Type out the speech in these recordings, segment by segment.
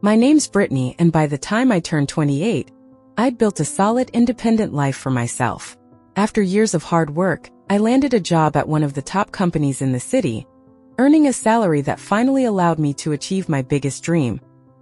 My name's Brittany, and by the time I turned 28, I'd built a solid, independent life for myself. After years of hard work, I landed a job at one of the top companies in the city, earning a salary that finally allowed me to achieve my biggest dream,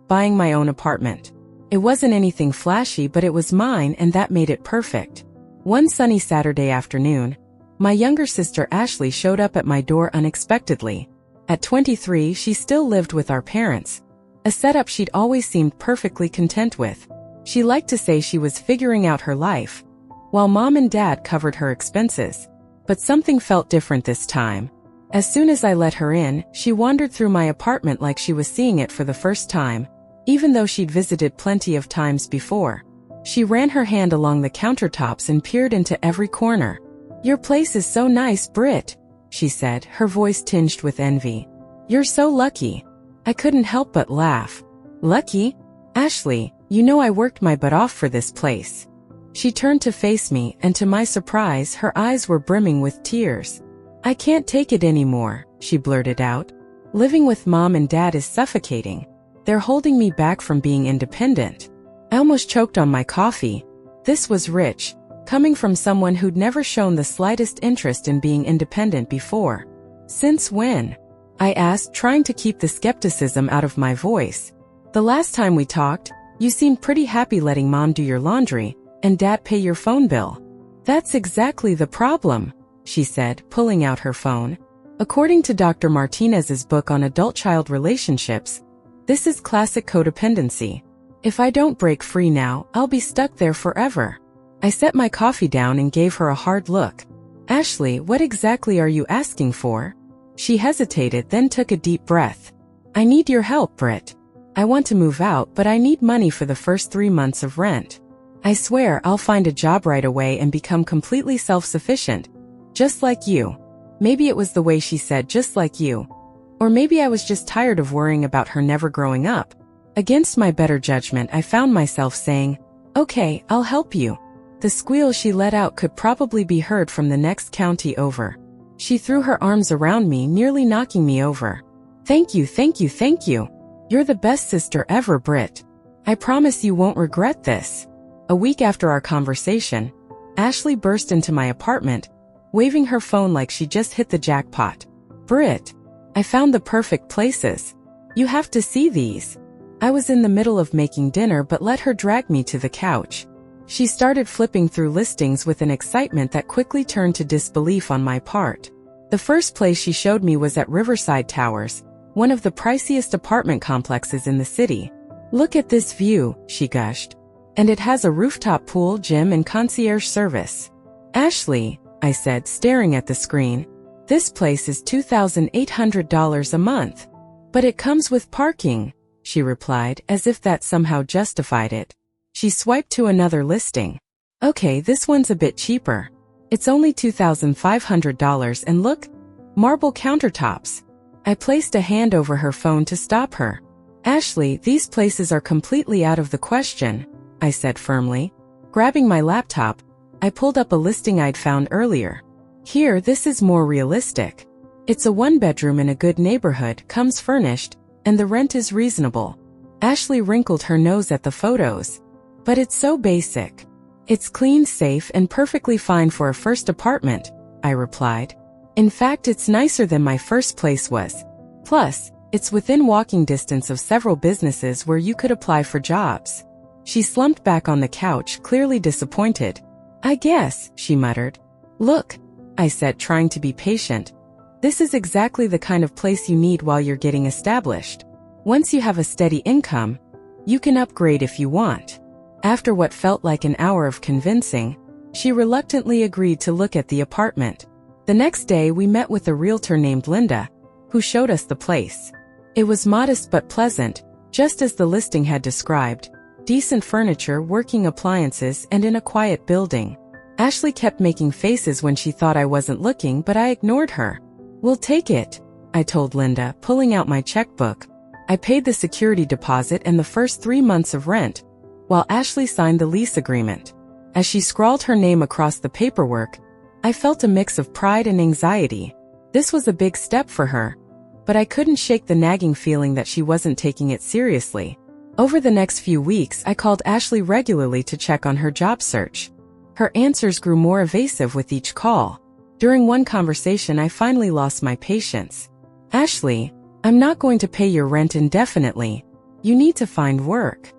buying my own apartment. It wasn't anything flashy, but it was mine, and that made it perfect. One sunny Saturday afternoon, my younger sister Ashley showed up at my door unexpectedly. At 23, she still lived with our parents, a setup she'd always seemed perfectly content with. She liked to say she was figuring out her life, while mom and dad covered her expenses. But something felt different this time. As soon as I let her in, she wandered through my apartment like she was seeing it for the first time, even though she'd visited plenty of times before. She ran her hand along the countertops and peered into every corner. "Your place is so nice, Britt," she said, her voice tinged with envy. "You're so lucky." I couldn't help but laugh. "Lucky? Ashley, you know I worked my butt off for this place." She turned to face me, and to my surprise, her eyes were brimming with tears. "I can't take it anymore," she blurted out. "Living with mom and dad is suffocating. They're holding me back from being independent." I almost choked on my coffee. This was rich, coming from someone who'd never shown the slightest interest in being independent before. "Since when?" I asked, trying to keep the skepticism out of my voice. "The last time we talked, you seemed pretty happy letting mom do your laundry and dad pay your phone bill." "That's exactly the problem," she said, pulling out her phone. "According to Dr. Martinez's book on adult-child relationships, this is classic codependency. If I don't break free now, I'll be stuck there forever." I set my coffee down and gave her a hard look. "Ashley, what exactly are you asking for?" She hesitated, then took a deep breath. "I need your help, Britt. I want to move out, but I need money for the first 3 months of rent. I swear I'll find a job right away and become completely self-sufficient, just like you." Maybe it was the way she said "just like you." Or maybe I was just tired of worrying about her never growing up. Against my better judgment, I found myself saying, "Okay, I'll help you." The squeal she let out could probably be heard from the next county over. She threw her arms around me, nearly knocking me over. "Thank you, thank you, thank you. You're the best sister ever, Britt. I promise you won't regret this." A week after our conversation, Ashley burst into my apartment, waving her phone like she just hit the jackpot. "Britt, I found the perfect places. You have to see these." I was in the middle of making dinner but let her drag me to the couch. She started flipping through listings with an excitement that quickly turned to disbelief on my part. The first place she showed me was at Riverside Towers, one of the priciest apartment complexes in the city. "Look at this view," she gushed. "And it has a rooftop pool, gym, and concierge service." "Ashley," I said, staring at the screen, "this place is $2,800 a month." "But it comes with parking," she replied, as if that somehow justified it. She swiped to another listing. "Okay, this one's a bit cheaper. It's only $2,500 and look, marble countertops." I placed a hand over her phone to stop her. "Ashley, these places are completely out of the question," I said firmly. Grabbing my laptop, I pulled up a listing I'd found earlier. "Here, this is more realistic. It's a 1-bedroom in a good neighborhood, comes furnished, and the rent is reasonable." Ashley wrinkled her nose at the photos. "But it's so basic." "It's clean, safe, and perfectly fine for a first apartment," I replied. "In fact, it's nicer than my first place was. Plus, it's within walking distance of several businesses where you could apply for jobs." She slumped back on the couch, clearly disappointed. "I guess," she muttered. "Look," I said, trying to be patient. "This is exactly the kind of place you need while you're getting established. Once you have a steady income, you can upgrade if you want." After what felt like an hour of convincing, she reluctantly agreed to look at the apartment. The next day we met with a realtor named Linda, who showed us the place. It was modest but pleasant, just as the listing had described. Decent furniture, working appliances, and in a quiet building. Ashley kept making faces when she thought I wasn't looking, but I ignored her. "We'll take it," I told Linda, pulling out my checkbook. I paid the security deposit and the first 3 months of rent, while Ashley signed the lease agreement. As she scrawled her name across the paperwork, I felt a mix of pride and anxiety. This was a big step for her, but I couldn't shake the nagging feeling that she wasn't taking it seriously. Over the next few weeks, I called Ashley regularly to check on her job search. Her answers grew more evasive with each call. During one conversation, I finally lost my patience. "Ashley, I'm not going to pay your rent indefinitely. You need to find work."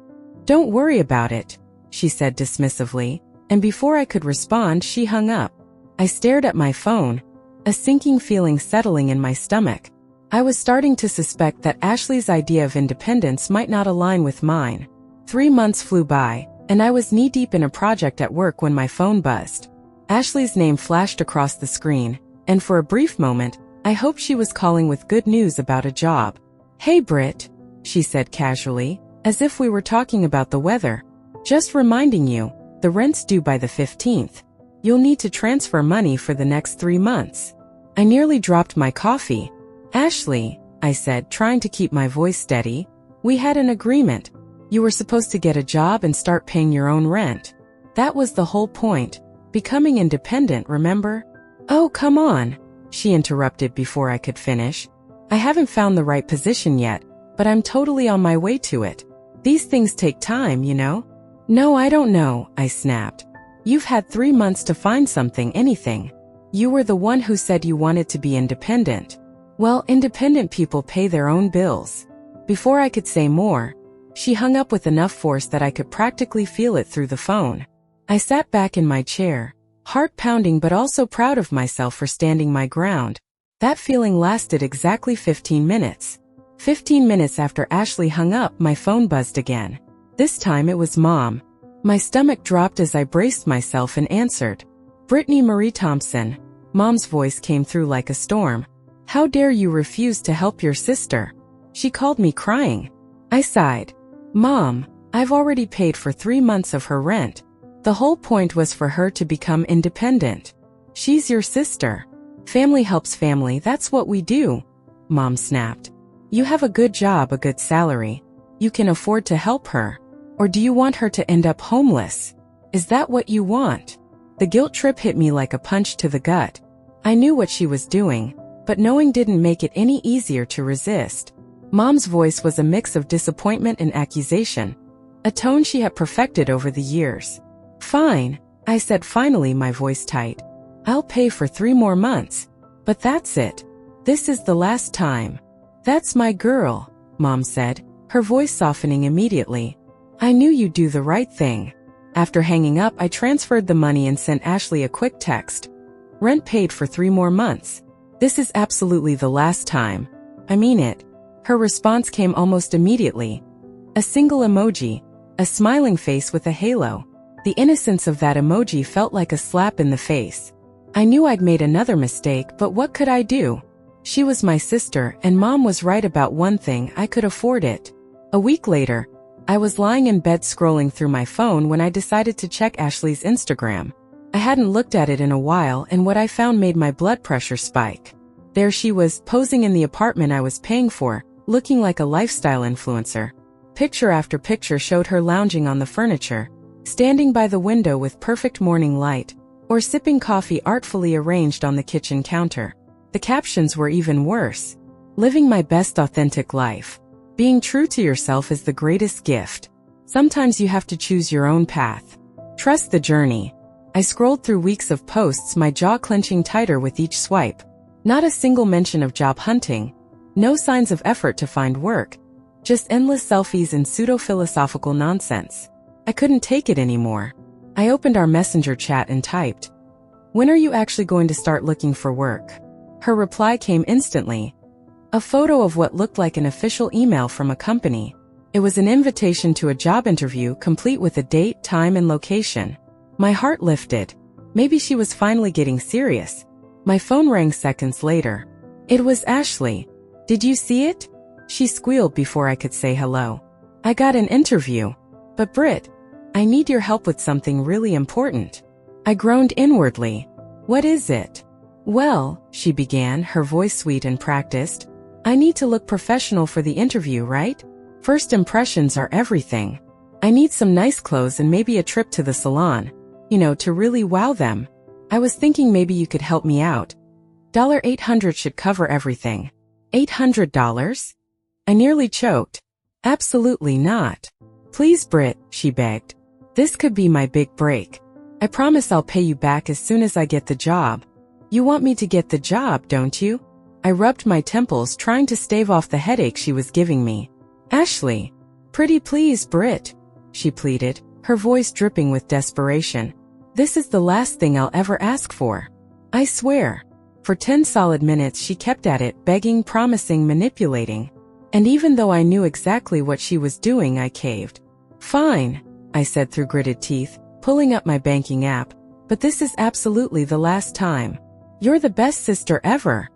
"Don't worry about it," she said dismissively, and before I could respond, she hung up. I stared at my phone, a sinking feeling settling in my stomach. I was starting to suspect that Ashley's idea of independence might not align with mine. 3 months flew by, and I was knee-deep in a project at work when my phone buzzed. Ashley's name flashed across the screen, and for a brief moment, I hoped she was calling with good news about a job. "Hey, Britt," she said casually, as if we were talking about the weather. "Just reminding you, the rent's due by the 15th. You'll need to transfer money for the next 3 months." I nearly dropped my coffee. "Ashley," I said, trying to keep my voice steady, "we had an agreement. You were supposed to get a job and start paying your own rent. That was the whole point. Becoming independent, remember?" "Oh, come on," she interrupted before I could finish. "I haven't found the right position yet, but I'm totally on my way to it. These things take time, you know?" "No, I don't know," I snapped. "You've had 3 months to find something, anything. You were the one who said you wanted to be independent. Well, independent people pay their own bills." Before I could say more, she hung up with enough force that I could practically feel it through the phone. I sat back in my chair, heart pounding but also proud of myself for standing my ground. That feeling lasted exactly 15 minutes. 15 minutes after Ashley hung up, my phone buzzed again. This time it was Mom. My stomach dropped as I braced myself and answered. "Brittany Marie Thompson." Mom's voice came through like a storm. "How dare you refuse to help your sister?" She called me crying. I sighed. "Mom, I've already paid for 3 months of her rent. The whole point was for her to become independent. She's your sister. Family helps family, that's what we do," Mom snapped. "You have a good job, a good salary. You can afford to help her. Or do you want her to end up homeless? Is that what you want?" The guilt trip hit me like a punch to the gut. I knew what she was doing, but knowing didn't make it any easier to resist. Mom's voice was a mix of disappointment and accusation, a tone she had perfected over the years. "Fine," I said, finally, my voice tight. "I'll pay for 3 more months. But that's it. This is the last time." "That's my girl," Mom said, her voice softening immediately. "I knew you'd do the right thing." After hanging up, I transferred the money and sent Ashley a quick text. "Rent paid for 3 more months. This is absolutely the last time. I mean it." Her response came almost immediately. A single emoji, a smiling face with a halo. The innocence of that emoji felt like a slap in the face. I knew I'd made another mistake, but what could I do? She was my sister, and Mom was right about one thing: I could afford it. A week later, I was lying in bed scrolling through my phone when I decided to check Ashley's Instagram. I hadn't looked at it in a while, and what I found made my blood pressure spike. There she was, posing in the apartment I was paying for, looking like a lifestyle influencer. Picture after picture showed her lounging on the furniture, standing by the window with perfect morning light, or sipping coffee artfully arranged on the kitchen counter. The captions were even worse. "Living my best authentic life. Being true to yourself is the greatest gift. Sometimes you have to choose your own path. Trust the journey." I scrolled through weeks of posts, my jaw clenching tighter with each swipe. Not a single mention of job hunting. No signs of effort to find work. Just endless selfies and pseudo-philosophical nonsense. I couldn't take it anymore. I opened our messenger chat and typed, "When are you actually going to start looking for work?" Her reply came instantly. A photo of what looked like an official email from a company. It was an invitation to a job interview, complete with a date, time, and location. My heart lifted. Maybe she was finally getting serious. My phone rang seconds later. It was Ashley. "Did you see it?" she squealed before I could say hello. "I got an interview. But Britt, I need your help with something really important." I groaned inwardly. "What is it?" "Well," she began, her voice sweet and practiced, "I need to look professional for the interview, right? First impressions are everything. I need some nice clothes and maybe a trip to the salon, to really wow them. I was thinking maybe you could help me out. $800 should cover everything." $800? I nearly choked. Absolutely not. Please, Britt, she begged. This could be my big break. I promise I'll pay you back as soon as I get the job. You want me to get the job, don't you? I rubbed my temples, trying to stave off the headache she was giving me. Ashley. Pretty please, Britt, she pleaded, her voice dripping with desperation. This is the last thing I'll ever ask for. I swear. For 10 solid minutes she kept at it, begging, promising, manipulating. And even though I knew exactly what she was doing, I caved. Fine, I said through gritted teeth, pulling up my banking app, but this is absolutely the last time. You're the best sister ever,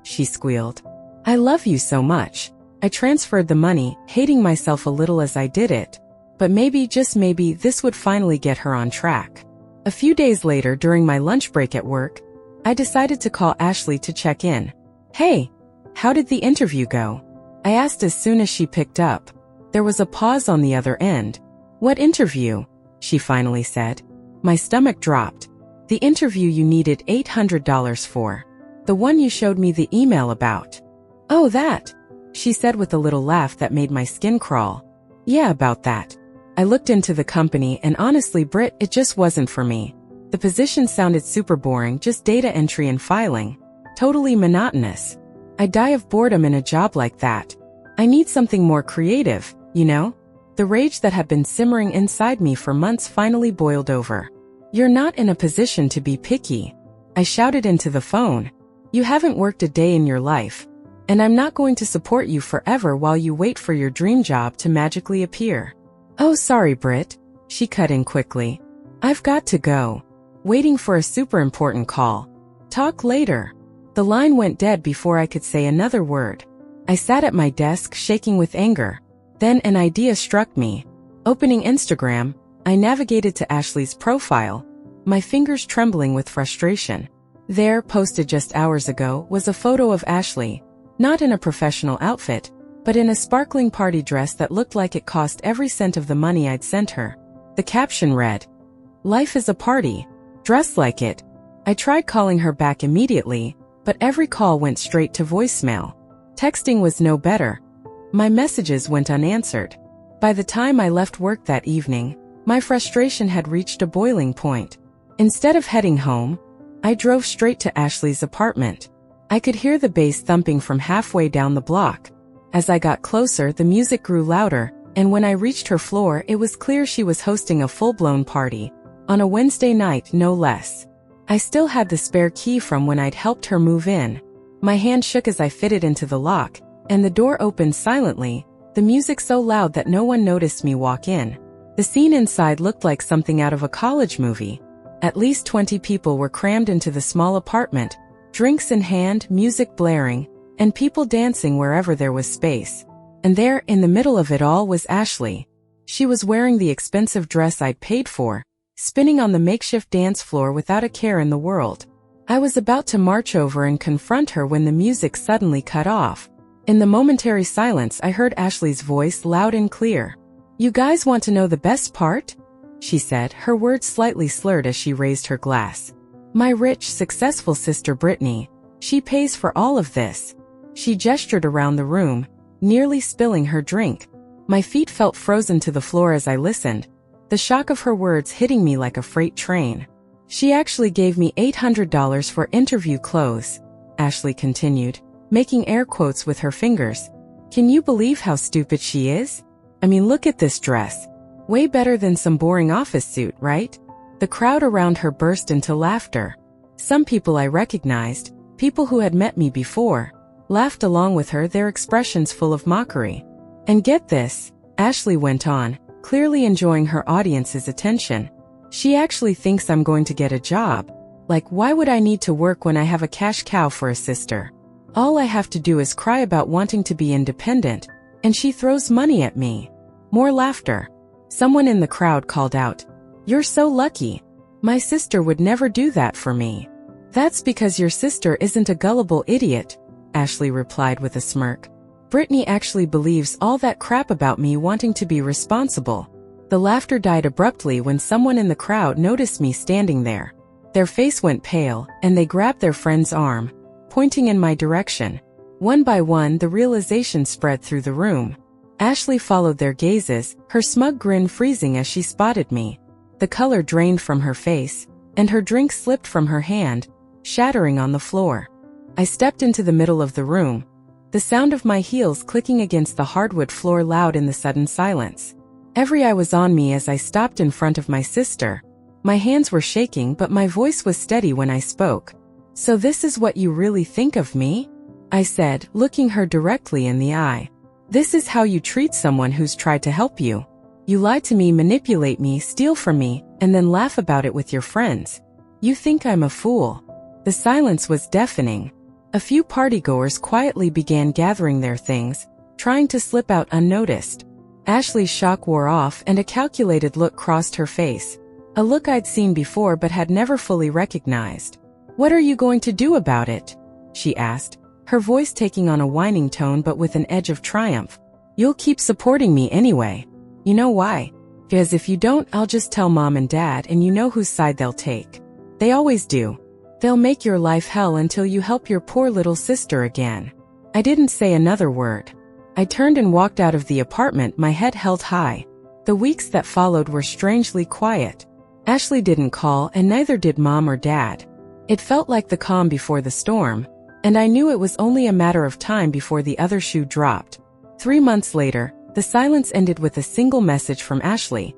she squealed. I love you so much. I transferred the money, hating myself a little as I did it. But maybe, just maybe, this would finally get her on track. A few days later, during my lunch break at work, I decided to call Ashley to check in. Hey, how did the interview go? I asked as soon as she picked up. There was a pause on the other end. What interview? She finally said. My stomach dropped. The interview you needed $800 for. The one you showed me the email about. Oh, that, she said with a little laugh that made my skin crawl. Yeah, about that. I looked into the company and honestly, Britt, it just wasn't for me. The position sounded super boring, just data entry and filing. Totally monotonous. I die of boredom in a job like that. I need something more creative, you know? The rage that had been simmering inside me for months finally boiled over. You're not in a position to be picky, I shouted into the phone. You haven't worked a day in your life. And I'm not going to support you forever while you wait for your dream job to magically appear. Oh, sorry, Britt, she cut in quickly. I've got to go. Waiting for a super important call. Talk later. The line went dead before I could say another word. I sat at my desk, shaking with anger. Then an idea struck me. Opening Instagram, I navigated to Ashley's profile, my fingers trembling with frustration. There, posted just hours ago, was a photo of Ashley, not in a professional outfit, but in a sparkling party dress that looked like it cost every cent of the money I'd sent her. The caption read, "Life is a party. Dress like it." I tried calling her back immediately, but every call went straight to voicemail. Texting was no better. My messages went unanswered. By the time I left work that evening, my frustration had reached a boiling point. Instead of heading home, I drove straight to Ashley's apartment. I could hear the bass thumping from halfway down the block. As I got closer, the music grew louder, and when I reached her floor, it was clear she was hosting a full-blown party. On a Wednesday night, no less. I still had the spare key from when I'd helped her move in. My hand shook as I fitted into the lock, and the door opened silently, the music so loud that no one noticed me walk in. The scene inside looked like something out of a college movie. At least 20 people were crammed into the small apartment, drinks in hand, music blaring, and people dancing wherever there was space. And there, in the middle of it all, was Ashley. She was wearing the expensive dress I'd paid for, spinning on the makeshift dance floor without a care in the world. I was about to march over and confront her when the music suddenly cut off. In the momentary silence, I heard Ashley's voice loud and clear. "You guys want to know the best part?" she said, her words slightly slurred as she raised her glass. "My rich, successful sister Brittany. She pays for all of this." She gestured around the room, nearly spilling her drink. My feet felt frozen to the floor as I listened, the shock of her words hitting me like a freight train. "She actually gave me $800 for interview clothes," Ashley continued, making air quotes with her fingers. "Can you believe how stupid she is? I mean, look at this dress. Way better than some boring office suit, right?" The crowd around her burst into laughter. Some people I recognized, people who had met me before, laughed along with her, their expressions full of mockery. "And get this," Ashley went on, clearly enjoying her audience's attention. "She actually thinks I'm going to get a job. Like, why would I need to work when I have a cash cow for a sister? All I have to do is cry about wanting to be independent, and she throws money at me." More laughter. Someone in the crowd called out, "You're so lucky. My sister would never do that for me." "That's because your sister isn't a gullible idiot," Ashley replied with a smirk. "Brittany actually believes all that crap about me wanting to be responsible." The laughter died abruptly when someone in the crowd noticed me standing there. Their face went pale, and they grabbed their friend's arm, pointing in my direction. One by one, the realization spread through the room. Ashley followed their gazes, her smug grin freezing as she spotted me. The color drained from her face, and her drink slipped from her hand, shattering on the floor. I stepped into the middle of the room, the sound of my heels clicking against the hardwood floor loud in the sudden silence. Every eye was on me as I stopped in front of my sister. My hands were shaking, but my voice was steady when I spoke. "So this is what you really think of me?" I said, looking her directly in the eye. "This is how you treat someone who's tried to help you. You lie to me, manipulate me, steal from me, and then laugh about it with your friends. You think I'm a fool." The silence was deafening. A few partygoers quietly began gathering their things, trying to slip out unnoticed. Ashley's shock wore off and a calculated look crossed her face, a look I'd seen before but had never fully recognized. "What are you going to do about it?" she asked, her voice taking on a whining tone but with an edge of triumph. "You'll keep supporting me anyway. You know why? Because if you don't, I'll just tell Mom and Dad, and you know whose side they'll take. They always do. They'll make your life hell until you help your poor little sister again." I didn't say another word. I turned and walked out of the apartment, my head held high. The weeks that followed were strangely quiet. Ashley didn't call, and neither did Mom or Dad. It felt like the calm before the storm, and I knew it was only a matter of time before the other shoe dropped. 3 months later, the silence ended with a single message from Ashley.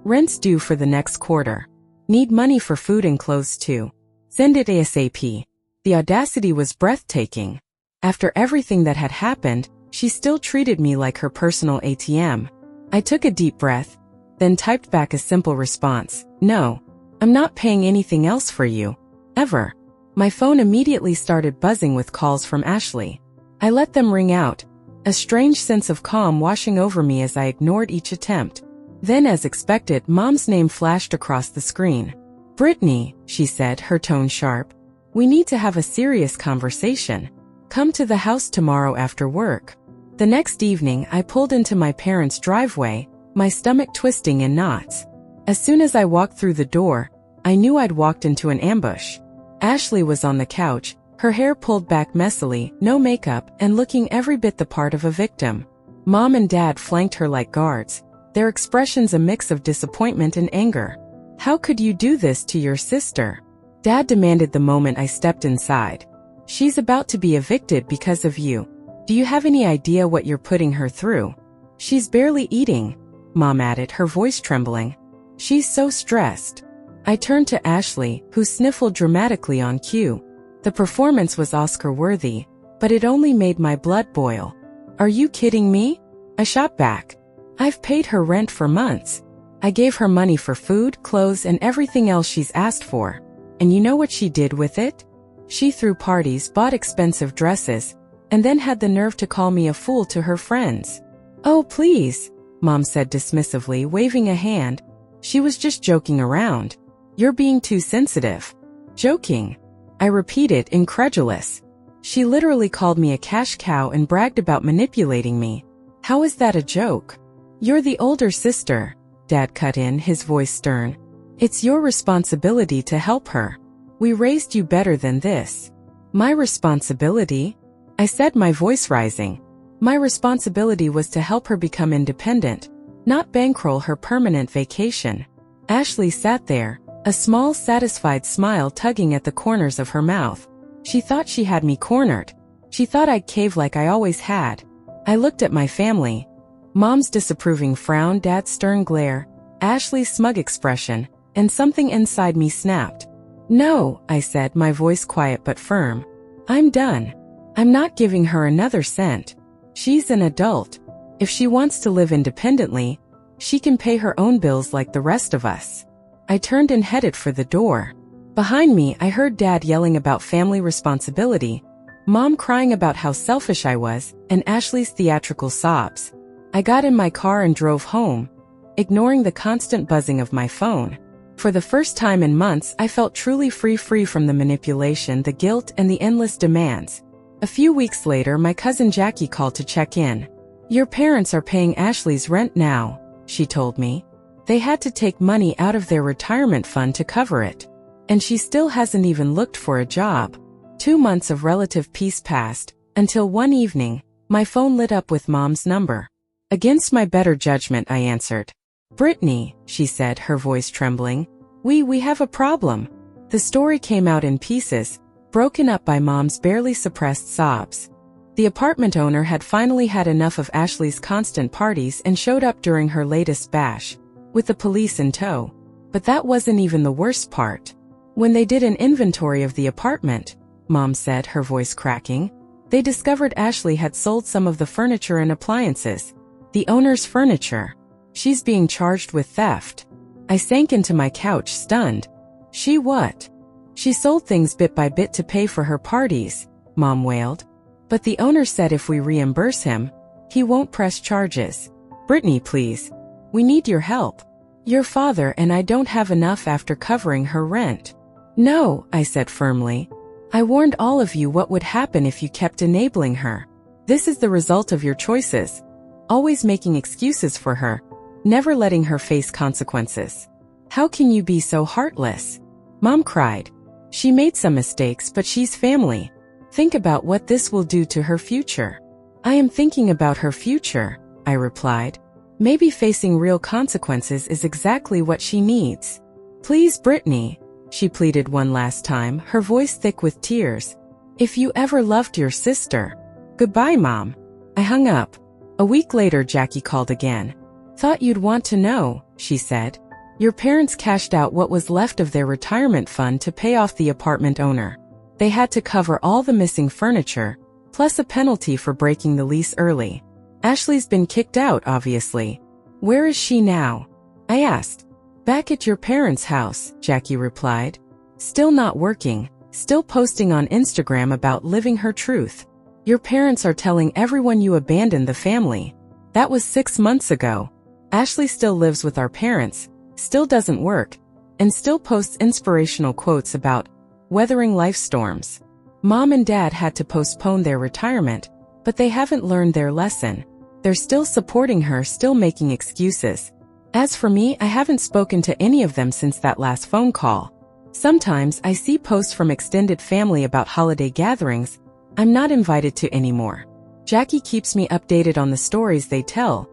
"Rent's due for the next quarter. Need money for food and clothes too. Send it ASAP." The audacity was breathtaking. After everything that had happened, she still treated me like her personal ATM. I took a deep breath, then typed back a simple response. "No, I'm not paying anything else for you. Ever." My phone immediately started buzzing with calls from Ashley. I let them ring out, a strange sense of calm washing over me as I ignored each attempt. Then, as expected, Mom's name flashed across the screen. "Brittany," she said, her tone sharp. "We need to have a serious conversation. Come to the house tomorrow after work." The next evening, I pulled into my parents' driveway, my stomach twisting in knots. As soon as I walked through the door, I knew I'd walked into an ambush. Ashley was on the couch, her hair pulled back messily, no makeup, and looking every bit the part of a victim. Mom and Dad flanked her like guards, their expressions a mix of disappointment and anger. "How could you do this to your sister?" Dad demanded the moment I stepped inside. "She's about to be evicted because of you. Do you have any idea what you're putting her through? She's barely eating," Mom added, her voice trembling. "She's so stressed." I turned to Ashley, who sniffled dramatically on cue. The performance was Oscar-worthy, but it only made my blood boil. "Are you kidding me?" I shot back. "I've paid her rent for months. I gave her money for food, clothes, and everything else she's asked for. And you know what she did with it? She threw parties, bought expensive dresses, and then had the nerve to call me a fool to her friends." "Oh, please," Mom said dismissively, waving a hand. "She was just joking around. You're being too sensitive." "Joking?" I repeated, incredulous. "She literally called me a cash cow and bragged about manipulating me. How is that a joke?" "You're the older sister," Dad cut in, his voice stern. "It's your responsibility to help her. We raised you better than this." "My responsibility?" I said, my voice rising. "My responsibility was to help her become independent, not bankroll her permanent vacation." Ashley sat there, a small, satisfied smile tugging at the corners of her mouth. She thought she had me cornered. She thought I'd cave like I always had. I looked at my family. Mom's disapproving frown, Dad's stern glare, Ashley's smug expression, and something inside me snapped. "No," I said, my voice quiet but firm. "I'm done. I'm not giving her another cent. She's an adult. If she wants to live independently, she can pay her own bills like the rest of us." I turned and headed for the door. Behind me, I heard Dad yelling about family responsibility, Mom crying about how selfish I was, and Ashley's theatrical sobs. I got in my car and drove home, ignoring the constant buzzing of my phone. For the first time in months, I felt truly free from the manipulation, the guilt, and the endless demands. A few weeks later, my cousin Jackie called to check in. "Your parents are paying Ashley's rent now," she told me. "They had to take money out of their retirement fund to cover it. And she still hasn't even looked for a job." 2 months of relative peace passed, until one evening, my phone lit up with Mom's number. Against my better judgment, I answered. Brittany, she said, her voice trembling. We have a problem. The story came out in pieces, broken up by Mom's barely suppressed sobs. The apartment owner had finally had enough of Ashley's constant parties and showed up during her latest bash, with the police in tow. But that wasn't even the worst part. When they did an inventory of the apartment, Mom said, her voice cracking, they discovered Ashley had sold some of the furniture and appliances. The owner's furniture. She's being charged with theft. I sank into my couch, stunned. She what? She sold things bit by bit to pay for her parties, Mom wailed. But the owner said if we reimburse him, he won't press charges. Brittany, please. We need your help. Your father and I don't have enough after covering her rent. No, I said firmly. I warned all of you what would happen if you kept enabling her. This is the result of your choices. Always making excuses for her, never letting her face consequences. How can you be so heartless? Mom cried. She made some mistakes, but she's family. Think about what this will do to her future. I am thinking about her future, I replied. Maybe facing real consequences is exactly what she needs. Please, Brittany, she pleaded one last time, her voice thick with tears. If you ever loved your sister. Goodbye, Mom. I hung up. A week later, Jackie called again. Thought you'd want to know, she said. Your parents cashed out what was left of their retirement fund to pay off the apartment owner. They had to cover all the missing furniture, plus a penalty for breaking the lease early. Ashley's been kicked out, obviously. Where is she now? I asked. Back at your parents' house, Jackie replied. Still not working, still posting on Instagram about living her truth. Your parents are telling everyone you abandoned the family. That was 6 months ago. Ashley still lives with our parents, still doesn't work, and still posts inspirational quotes about weathering life storms. Mom and Dad had to postpone their retirement, but they haven't learned their lesson. They're still supporting her, still making excuses. As for me, I haven't spoken to any of them since that last phone call. Sometimes I see posts from extended family about holiday gatherings I'm not invited to anymore. Jackie keeps me updated on the stories they tell,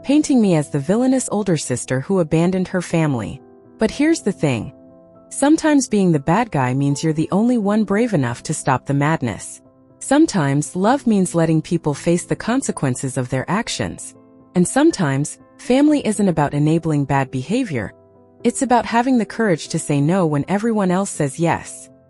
painting me as the villainous older sister who abandoned her family. But here's the thing. Sometimes being the bad guy means you're the only one brave enough to stop the madness. Sometimes love means letting people face the consequences of their actions. And sometimes, family isn't about enabling bad behavior. It's about having the courage to say no when everyone else says yes.